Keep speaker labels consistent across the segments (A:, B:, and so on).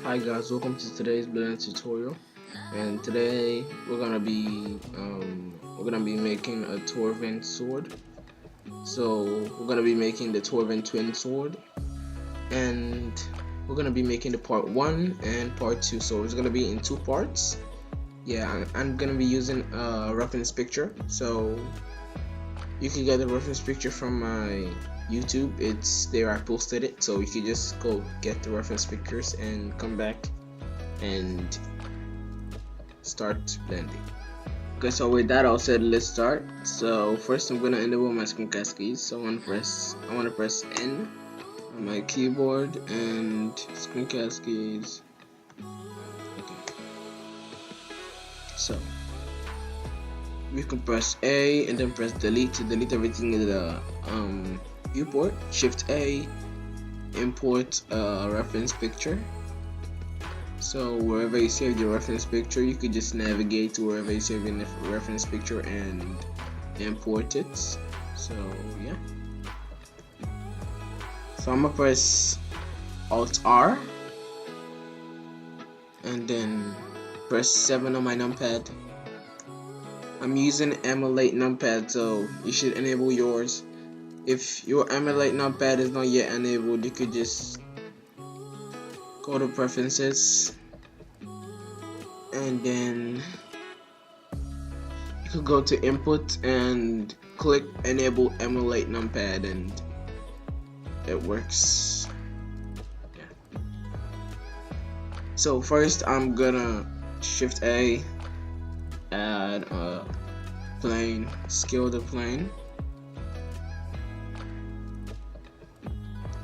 A: Hi guys, welcome to today's blend tutorial. And today we're gonna be making a Torvin sword. So we're gonna be making the Torvin twin sword, and we're gonna be making the part 1 and part 2. So it's gonna be in two parts. Yeah, I'm gonna be using a reference picture. So you can get the reference picture from my YouTube. It's there. I posted it, so you can just go get the reference pictures and come back and start blending. Okay, so with that all said, let's start. So first I'm gonna enable my screencast keys. So I wanna press N on my keyboard and screencast keys. Okay. So we can press A and then press delete to delete everything in the viewport. Shift A, import a reference picture. So wherever you save your reference picture, you could just navigate to wherever you save the reference picture and import it. So yeah. So I'm gonna press Alt R and then press 7 on my numpad. I'm using emulate numpad, so you should enable yours. If your emulate numpad is not yet enabled, you could just go to preferences and then you could go to input and click enable emulate numpad and it works. Yeah. So first I'm gonna shift A, add a plane, scale the plane.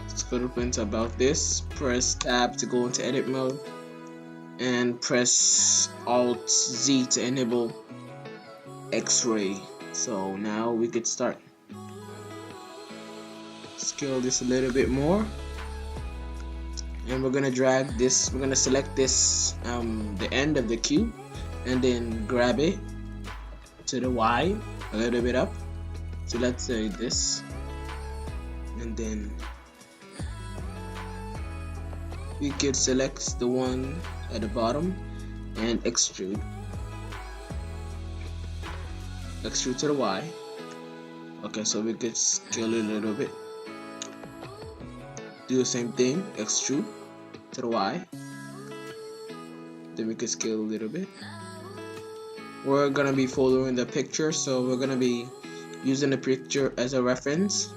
A: Let's go to print about this. Press tab to go into edit mode and press Alt Z to enable X-ray. So now we could start. Scale this a little bit more, and we're gonna drag this. We're gonna select this the end of the cube, and then grab it to the Y a little bit up. So let's say this, and then we could select the one at the bottom and extrude to the Y. Okay, so we could scale it a little bit. Do the same thing, extrude to the Y. Then we could scale a little bit. We're gonna be following the picture, so we're gonna be using the picture as a reference.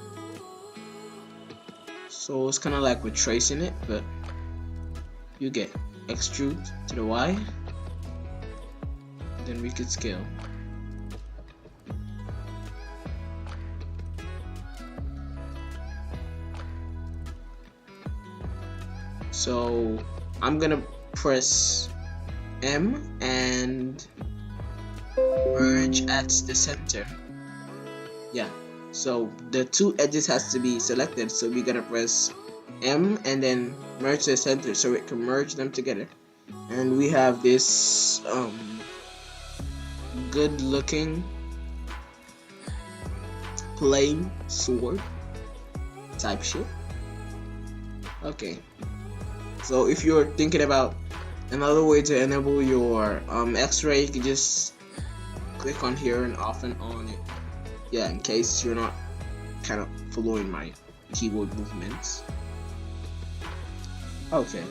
A: So it's kind of like we're tracing it, but you get extrude to the Y. Then we could scale. So I'm gonna press M and merge at the center. Yeah, so the two edges has to be selected, so we gotta press M and then merge to the center so it can merge them together. And we have this good looking plain sword type shit. Okay, so if you're thinking about another way to enable your X-ray, you can just click on here and off and on it. Yeah, in case you're not kind of following my keyboard movements. Okay.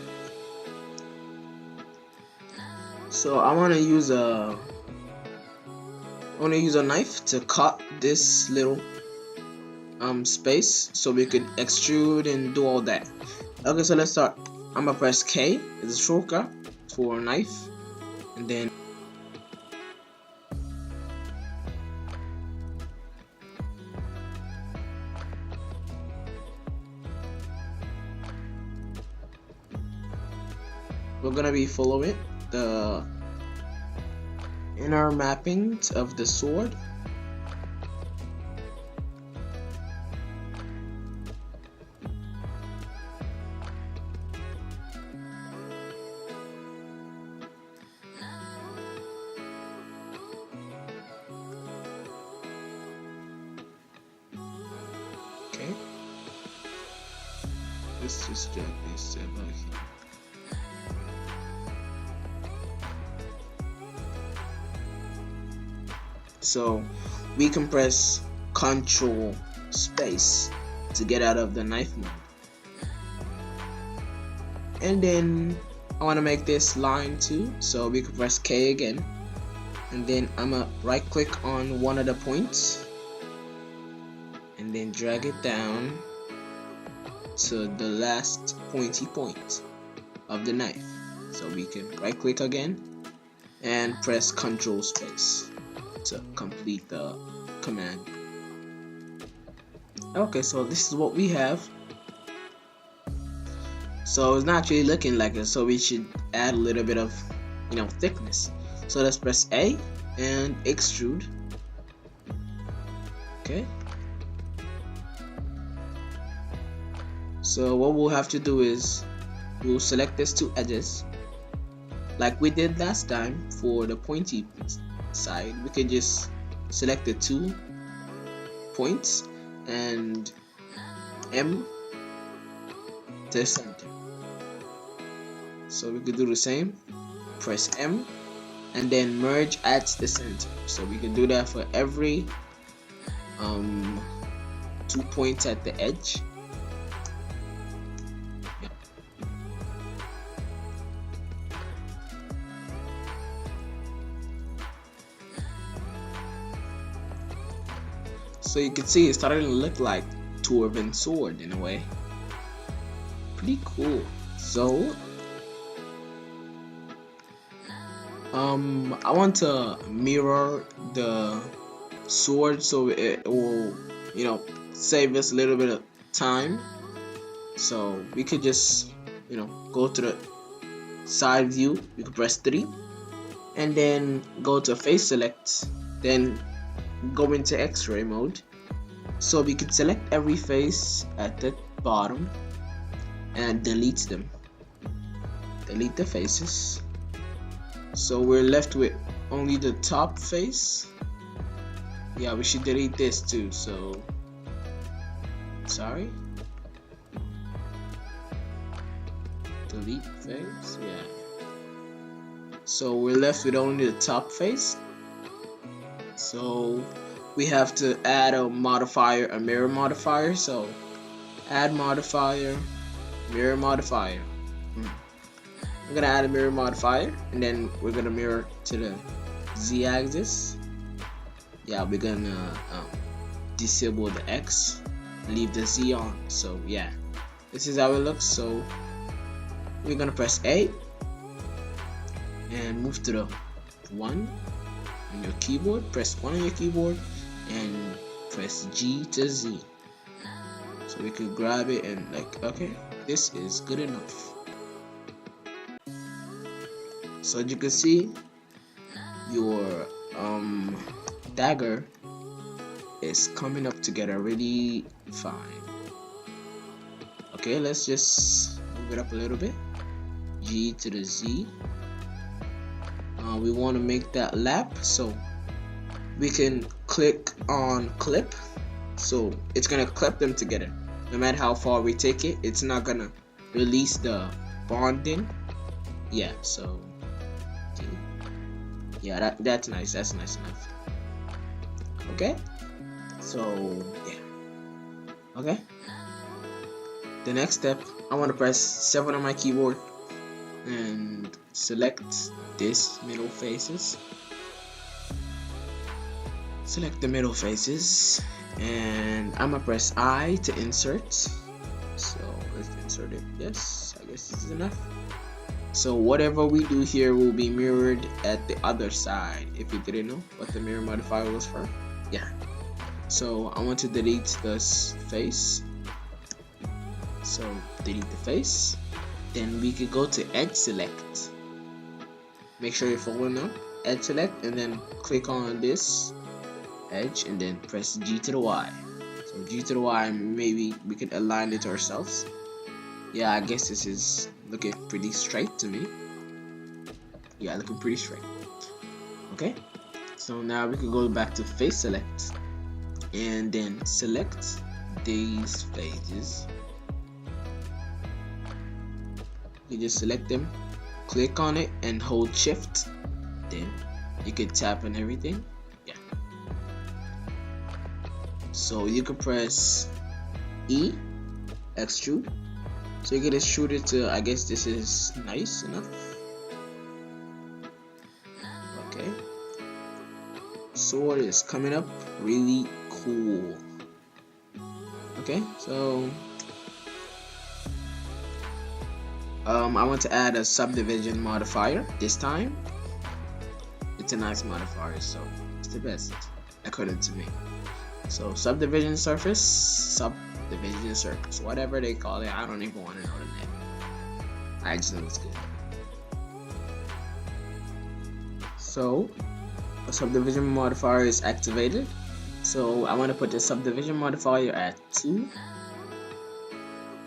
A: So I want to use a knife to cut this little space so we could extrude and do all that. Okay, so let's start. I'm gonna press K as a shortcut for knife, and then we're gonna be following the inner mappings of the sword. Okay, let's just drag this back here. So we can press Control space to get out of the knife mode. And then I want to make this line too, so we can press K again, and then I'm gonna right click on one of the points and then drag it down to the last pointy point of the knife. So we can right click again and press Control space to complete the command. Okay, so this is what we have. So it's not really looking like it, so we should add a little bit of, thickness. So let's press A and extrude. Okay. So what we'll have to do is we'll select these two edges like we did last time for the pointy side. We can just select the 2 points and M to the center. So we could do the same, press M and then merge at the center. So we can do that for every 2 points at the edge. So you can see it's starting to look like Dwarven sword in a way. Pretty cool. So I want to mirror the sword so it will, save us a little bit of time. So we could just, go to the side view. You can press 3 and then go to face select, then go into X-ray mode. So we can select every face at the bottom and delete them. Delete the faces. So we're left with only the top face. Yeah, we should delete this too. So sorry. Delete face. Yeah. So we're left with only the top face. So we have to add a modifier, a mirror modifier. So add modifier, mirror modifier. I'm gonna add a mirror modifier, and then we're gonna mirror to the z-axis. Yeah, we're gonna disable the X, leave the Z on. So yeah, this is how it looks. So we're gonna press A and move to the 1 on your keyboard. Press 1 on your keyboard and press G to Z. So we can grab it and okay, this is good enough. So as you can see, your dagger is coming up together really fine. Okay, let's just move it up a little bit. G to the Z. We want to make that lap, so we can click on clip. So it's gonna clip them together. No matter how far we take it, it's not gonna release the bonding. Yeah, so yeah, that's nice. That's nice enough. Okay, so yeah. Okay, the next step, I want to press 7 on my keyboard and select this middle faces. Select the middle faces, and I'm gonna press I to insert. So let's insert it. Yes, I guess this is enough. So whatever we do here will be mirrored at the other side. If you didn't know what the mirror modifier was for, yeah. So I want to delete this face. So delete the face. Then we could go to edge select. Make sure you're following up. Edge select, and then click on this edge, and then press G to the Y. So G to the Y, maybe we could align it ourselves. Yeah, I guess this is looking pretty straight to me. Yeah, looking pretty straight. Okay, so now we can go back to face select and then select these faces. You just select them, click on it and hold shift, then you can tap on everything. Yeah, So you can press E, extrude. So you can extrude it to, I guess this is nice enough. Okay. Sword is coming up really cool. Okay, so I want to add a subdivision modifier this time. It's a nice modifier, so it's the best according to me. So subdivision surface, whatever they call it, I don't even want to know the name. I just know it's good. So a subdivision modifier is activated. So I want to put the subdivision modifier at 2.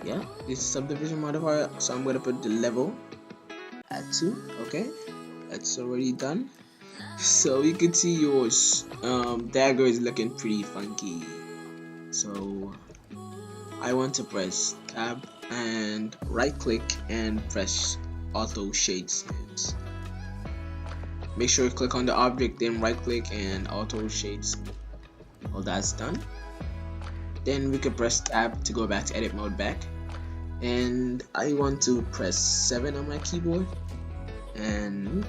A: Yeah, this is subdivision modifier, so I'm going to put the level at 2. Okay, that's already done. So you can see yours dagger is looking pretty funky. So I want to press tab and right click and press auto shade smooth. Make sure you click on the object, then right click and auto shade smooth. Well, that's done. Then we can press tab to go back to edit mode back, and I want to press 7 on my keyboard, and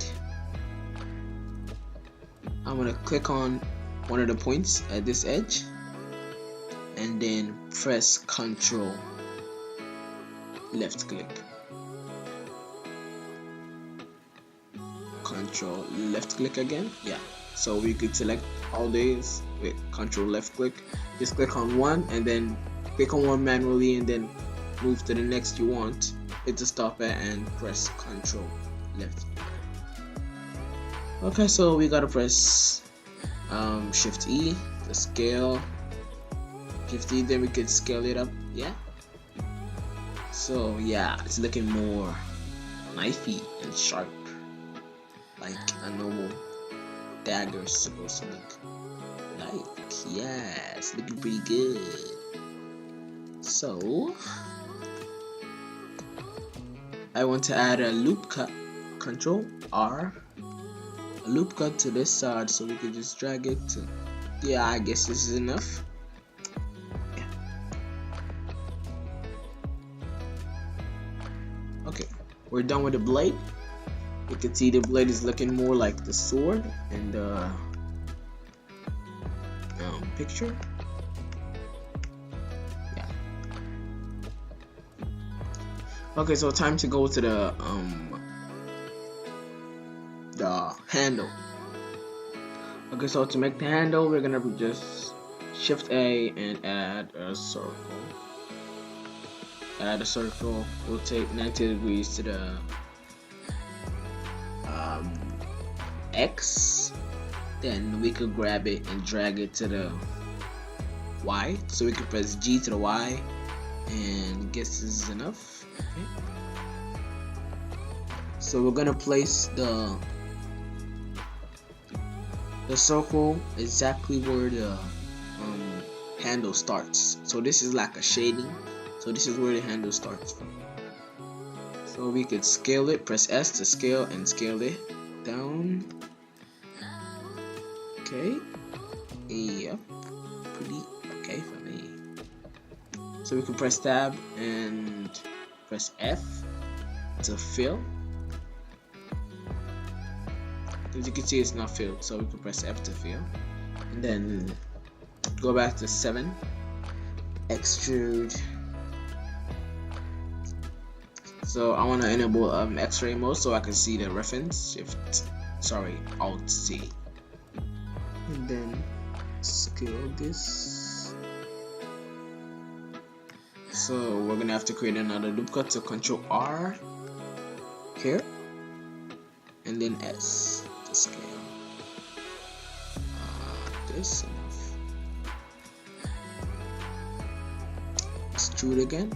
A: I'm gonna click on one of the points at this edge and then press Ctrl left click. Ctrl left click again. Yeah, so we could select all these with Ctrl left click. Just click on one and then click on one manually and then move to the next you want. Hit the stop at and press Ctrl left click. Okay, so we gotta press Shift E to scale. Shift E, then we could scale it up. Yeah. So yeah, it's looking more knifey and sharp, like a normal dagger is supposed to look like. Yeah, it's looking pretty good. So I want to add a loop cut. Control R. A loop cut to this side, so we could just drag it to. Yeah, I guess this is enough. Yeah. Okay, we're done with the blade. You can see the blade is looking more like the sword in the picture. Yeah. Okay, so time to go to the handle. Okay, so to make the handle, we're gonna just Shift A and add a circle. Add a circle. Rotate 90 degrees to the X. Then we could grab it and drag it to the Y. So we can press G to the Y, and guess this is enough. Okay. So we're gonna place the circle exactly where the handle starts. So this is like a shading. So this is where the handle starts from. So we could scale it. Press S to scale and scale it down. Okay. Yep. Pretty okay for me. So we can press tab and press F to fill. As you can see, it's not filled, so we can press F to fill, and then go back to 7, extrude. So I want to enable X-ray mode so I can see the reference. Alt C, and then scale this. So we're gonna have to create another loop cut, so Control R here, and then S. Scale this enough. Extrude again.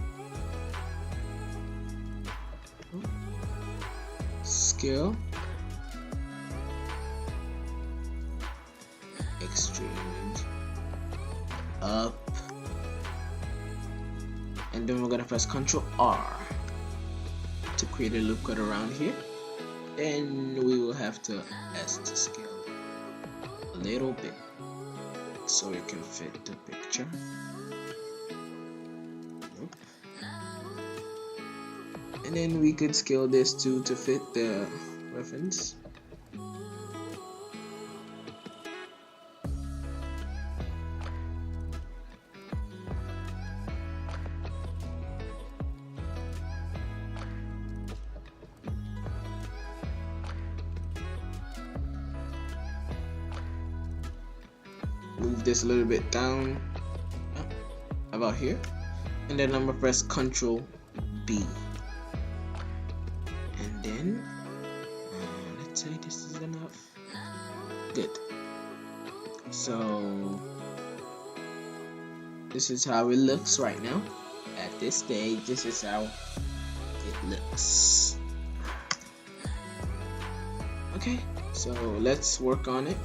A: Scale. Extrude up, and then we're gonna press Ctrl R to create a loop cut around here. Then we will have to S to scale a little bit. so it can fit the picture. Nope. And then we could scale this too to fit the reference. Move this a little bit down about here, and then I'm gonna press Ctrl B, and then let's say this is enough. Good. So this is how it looks right now. At this stage, this is how it looks. Okay, so let's work on it.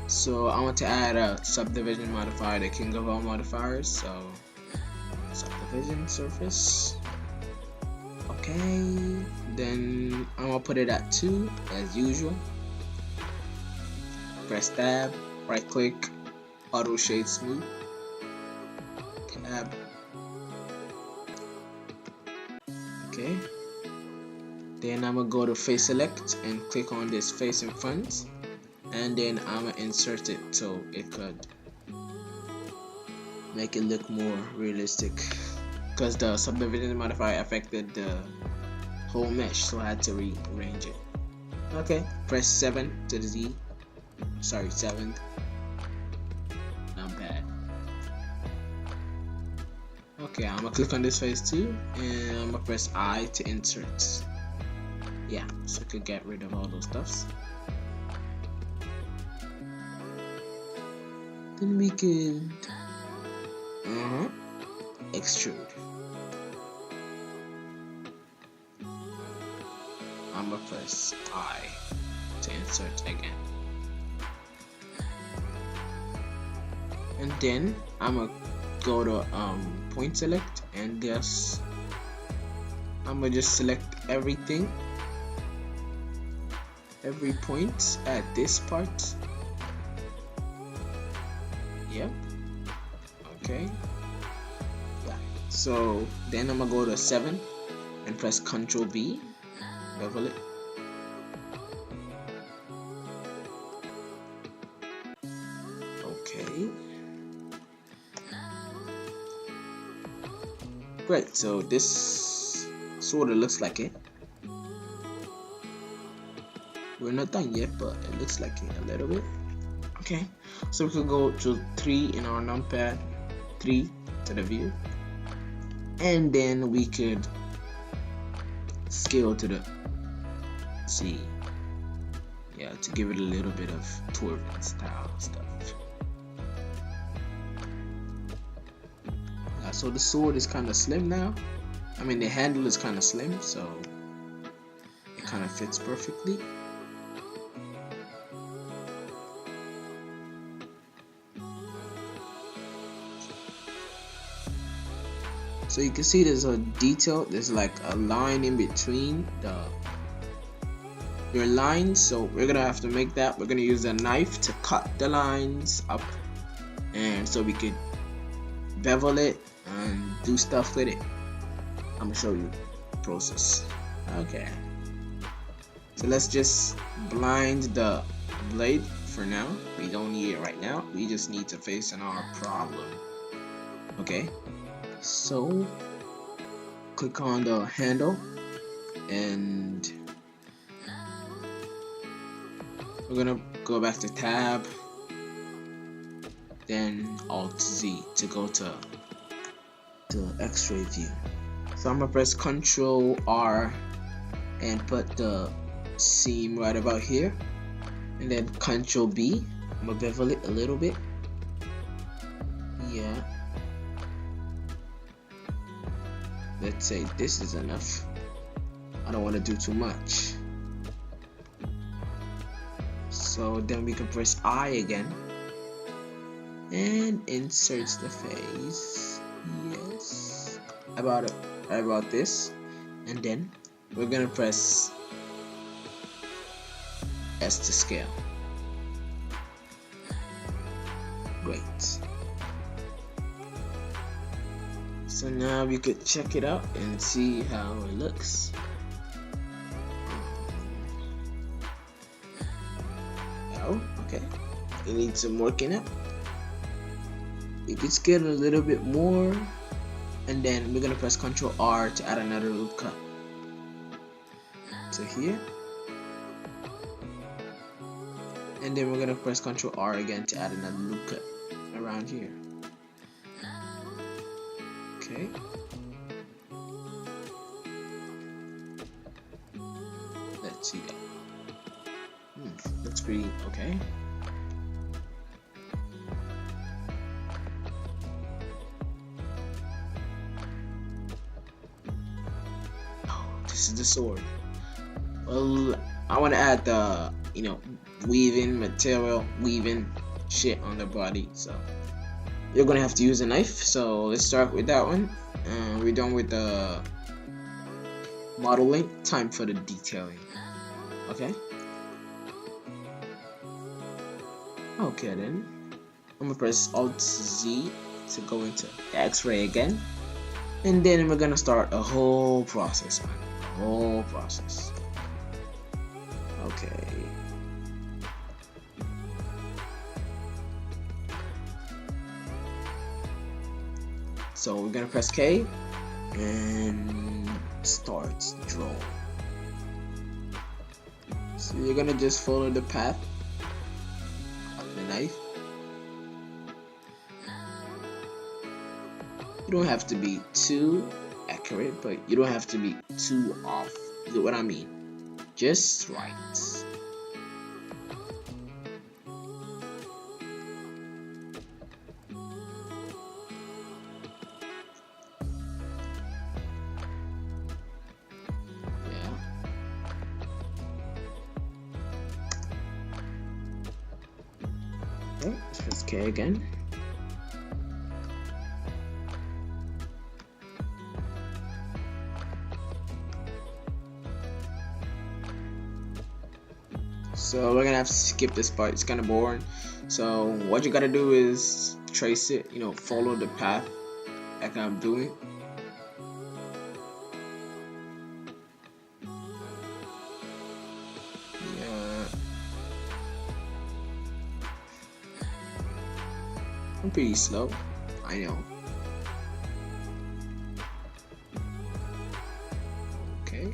A: So I want to add a subdivision modifier, the king of all modifiers. So subdivision surface. Okay, then I'm gonna put it at 2 as usual. Press tab, right click, auto shade smooth, tab. Okay, then I'm gonna go to face select and click on this face in front, and then I'm gonna insert it so it could make it look more realistic, because the subdivision modifier affected the whole mesh, so I had to rearrange it. Okay, press 7 to the Z. Sorry, 7. Not bad. Okay, I'm gonna click on this face too, and I'm gonna press I to insert. Yeah, so I could get rid of all those stuffs. Then we could extrude. I'm gonna press I to insert again, and then I'm gonna go to point select, and just I'm gonna just select everything, every point at this part. Yep. Okay. Yeah. So then I'm gonna go to 7 and press Ctrl B, bevel it. Okay. Great. So this sort of looks like it. We're not done yet, but it looks like it a little bit. Okay, so we could go to 3 in our numpad, 3 to the view, and then we could scale to the Z. Yeah, to give it a little bit of Torvin style stuff. Yeah, so the sword is kind of slim now. I mean, the handle is kind of slim, so it kind of fits perfectly. So you can see there's a detail, there's like a line in between your lines, so we're gonna have to make that. We're gonna use a knife to cut the lines up, and so we could bevel it and do stuff with it. I'm gonna show you the process. Okay, so let's just blind the blade for now. We don't need it right now, we just need to face in our problem. Okay, so click on the handle, and we're gonna go back to tab, then Alt Z to go to X-ray view. So I'm gonna press Ctrl R and put the seam right about here, and then Ctrl B. I'm gonna bevel it a little bit. Yeah. Let's say this is enough. I don't want to do too much. So then we can press I again and insert the face. Yes. About this. And then we're gonna press S to scale. Great. So now we could check it out and see how it looks. Oh, okay. It needs some working up. You could scale it a little bit more, and then we're gonna press Ctrl R to add another loop cut to here, and then we're gonna press Ctrl R again to add another loop cut around here. Okay. Let's see that. Looks pretty okay. Oh, this is the sword. Well, I want to add the, weaving material, weaving shit on the body. So you're gonna have to use a knife. So let's start with that one. We're done with the modeling. Time for the detailing. Okay. Okay then. I'm gonna press Alt Z to go into the X-ray again, and then we're gonna start a whole process, man. A whole process. Okay. So we're gonna press K and start draw. So you're gonna just follow the path of the knife. You don't have to be too accurate, but you don't have to be too off. You get what I mean? Just right. Okay, let's press K again. So we're gonna have to skip this part. It's kind of boring. So what you gotta do is trace it. Follow the path like I'm doing. Yeah, I'm pretty slow. I know. Okay.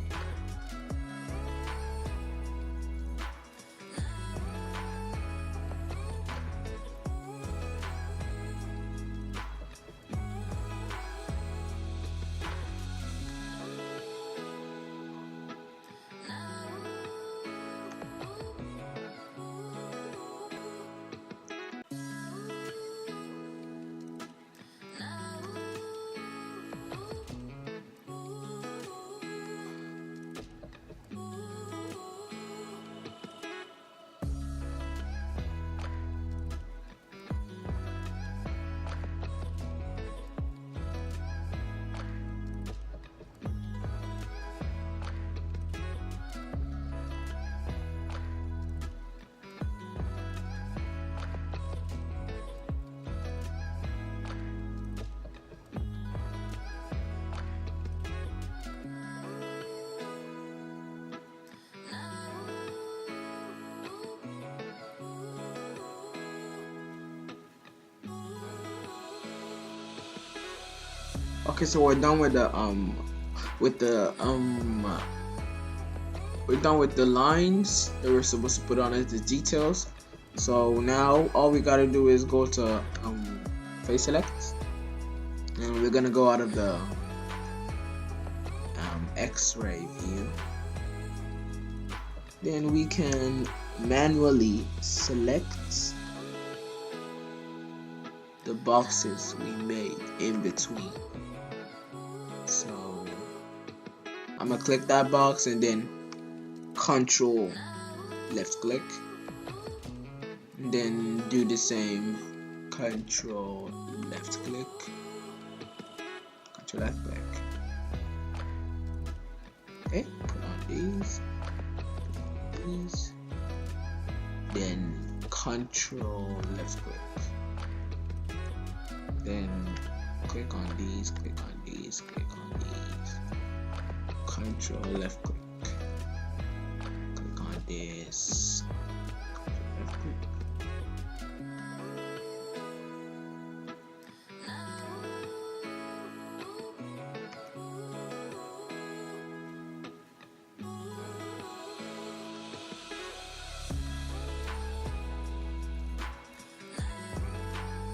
A: Okay, so we're done with the we're done with the lines that we're supposed to put on as the details. So now all we gotta do is go to face select, and we're gonna go out of the X-ray view. Then we can manually select the boxes we made in between. So I'm gonna click that box and then Control left click, and then do the same. Control left click, Control left click. Okay, put on these, then Control left click. Then click on these, click on these, click on these. Control left click. Click on this. Control left click.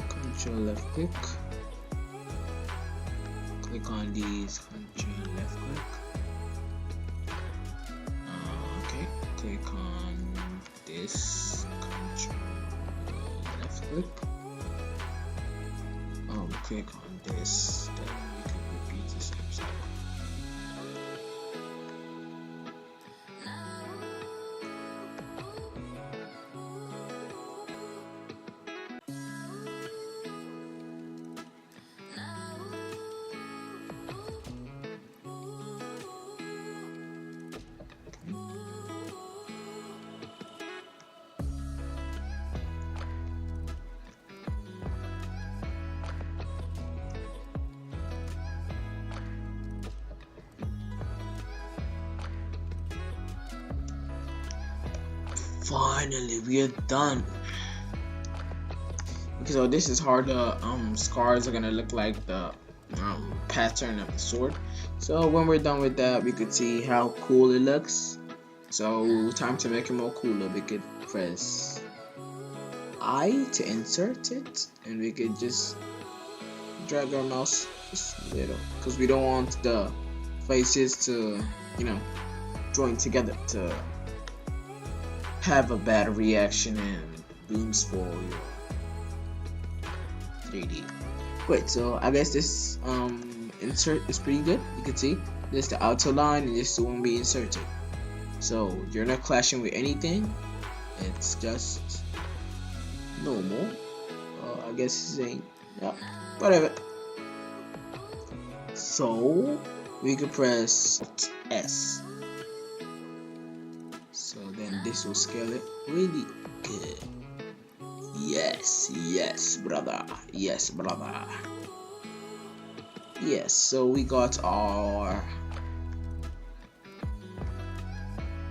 A: Control left click. Click on these. Control left click. Okay. Click on this. Control left click. Click on this. Then we can repeat the same cycle. Finally, we are done. Okay, so this is hard. The scars are gonna look like the pattern of the sword. So when we're done with that, we could see how cool it looks. So time to make it more cooler. We could press I to insert it, and we could just drag our mouse just a little, because we don't want the faces to, join together to have a bad reaction and boom spoil your 3D. Wait, so I guess this insert is pretty good. You can see this is the outer line and this is the one we inserted. So you're not clashing with anything. It's just normal. I guess it's saying whatever. So we could press S. So then this will scale it really good. Yes, brother. Yes, brother. Yes, so we got our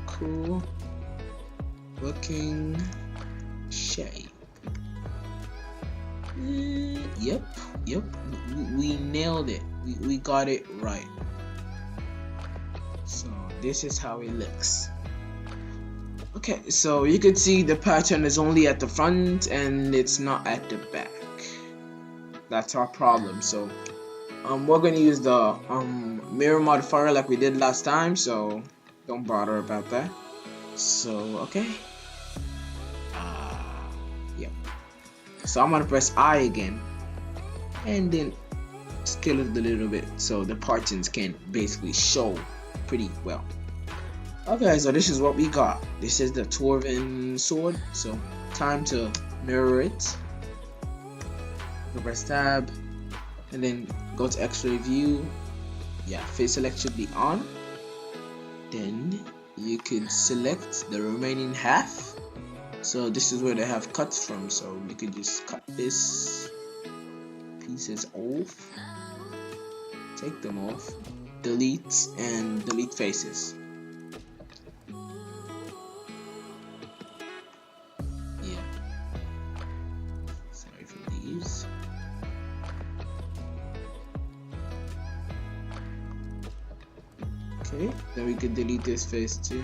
A: cool looking shape. Yep. We nailed it. We got it right. So this is how it looks. Okay, so you can see the pattern is only at the front and it's not at the back. That's our problem. So we're gonna use the mirror modifier like we did last time, so don't bother about that. So okay. Yep. So I'm gonna press I again and then scale it a little bit so the patterns can basically show pretty well. Okay, so this is what we got. This is the Dwarven sword. So time to mirror it. Press tab and then go to X-ray view. Yeah, face select should be on. Then you could select the remaining half. So this is where they have cuts from. So you could just cut this pieces off. Take them off. Delete and delete faces. Okay, then we can delete this face too.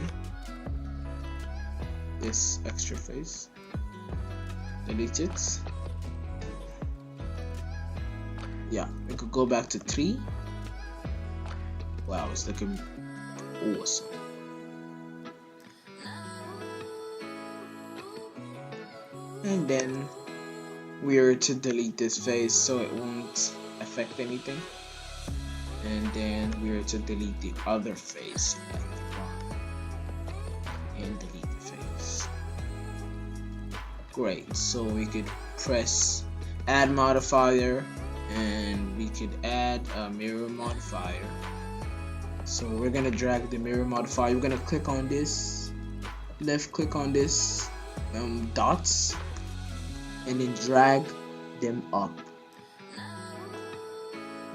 A: This extra face. Delete it. Yeah, we could go back to 3. Wow, it's looking awesome. And then we're to delete this face so it won't affect anything. And then we're to delete the other face at the bottom and delete the face. Great, so we could press add modifier and we could add a mirror modifier. So we're gonna drag the mirror modifier. We're gonna click on this, left click on this dots and then drag them up.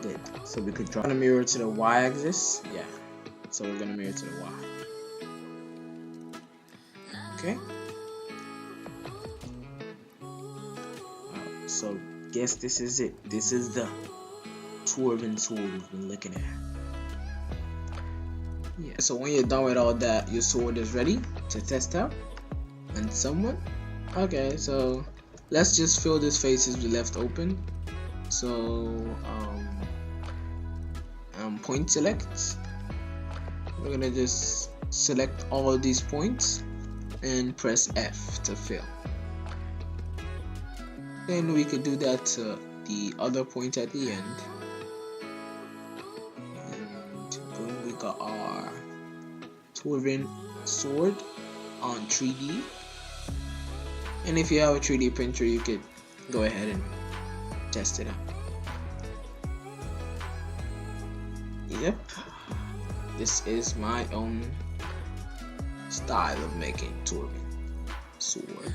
A: selected, so we could draw. Gonna mirror to the y-axis. Yeah, so we're gonna mirror to the y. Okay. So guess this is it. This is the Dwarven sword we've been looking at. Yeah. So when you're done with all that, your sword is ready to test out on someone. Okay, so let's just fill these faces we left open. So point select. We're gonna just select all of these points and press F to fill. Then we could do that to the other point at the end. And boom, we got our Dwarven sword on 3D. And if you have a 3D printer, you could go ahead and test it out. Yep, this is my own style of making Dwarven sword.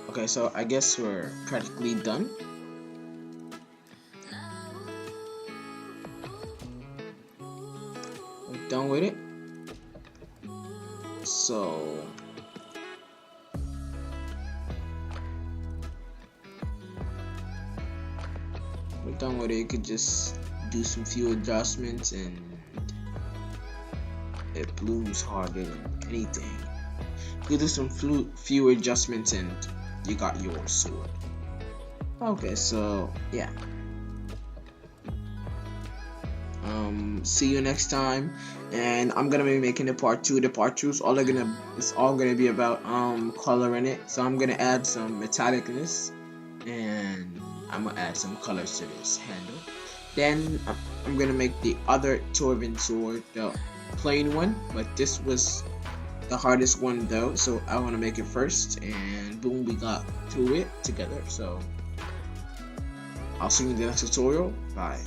A: Okay, so I guess we're practically done. We're done with it. So we're done with it. You could just do some few adjustments and it blooms harder than anything. You could do some few adjustments and you got your sword. Okay, so yeah. See you next time, and I'm gonna be making the part 2. The part 2 is all gonna be about color in it. So I'm gonna add some metallicness, and I'm gonna add some colors to this handle. Then I'm gonna make the other Dwarven sword, the plain one, but this was the hardest one though, so I want to make it first, and boom, we got through it together. So I'll see you in the next tutorial. Bye.